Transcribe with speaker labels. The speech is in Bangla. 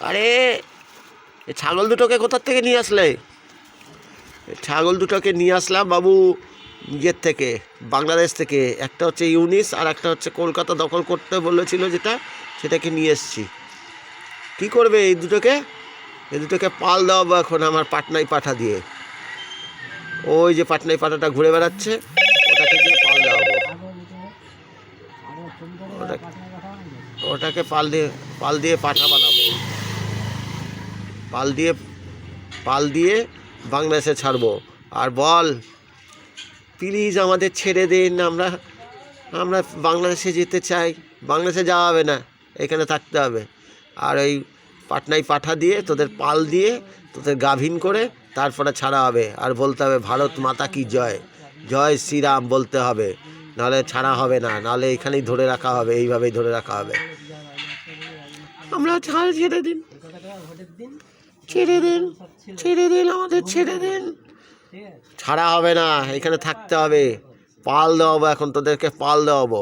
Speaker 1: আরে এই ছাগল দুটোকে কোথার থেকে নিয়ে আসলে? ছাগল দুটোকে নিয়ে আসলাম বাবু ইয়ের থেকে, বাংলাদেশ থেকে। একটা হচ্ছে ইউনিস আর একটা হচ্ছে কলকাতা দখল করতে বলেছিল যেটা, সেটাকে নিয়ে এসছি। কী করবে এই দুটোকে? এই দুটোকে পাল দেওয়াবো এখন আমার পাটনাই পাঠা দিয়ে। ওই যে পাটনাই পাঠাটা ঘুরে বেড়াচ্ছে, ওটাকে দিয়ে পাল দেওয়াবো। ওটাকে পাল দিয়ে পাঠা বানাবো। পাল দিয়ে বাংলাদেশে ছাড়বো। আর বল প্লিজ আমাদের ছেড়ে দিন, আমরা বাংলাদেশে যেতে চাই। বাংলাদেশে যাওয়া হবে না, এখানে থাকতে হবে। আর ওই পাটনাই পাঠা দিয়ে তোদের পাল দিয়ে তোদের গাভিন করে তারপরে ছাড়া হবে। আর বলতে হবে ভারত মাতা কি জয়, জয় শ্রীরাম বলতে হবে, নাহলে ছাড়া হবে না। নাহলে এখানেই ধরে রাখা হবে, এইভাবেই ধরে রাখা হবে। আমরা ছেড়ে দিন, ছেড়ে দিন, ছেড়ে দিন, আমাদের ছেড়ে দিন। ছাড়া হবে না, এখানে থাকতে হবে। পাল দেওয়াবো এখন, তোদেরকে পাল দেওয়াবো।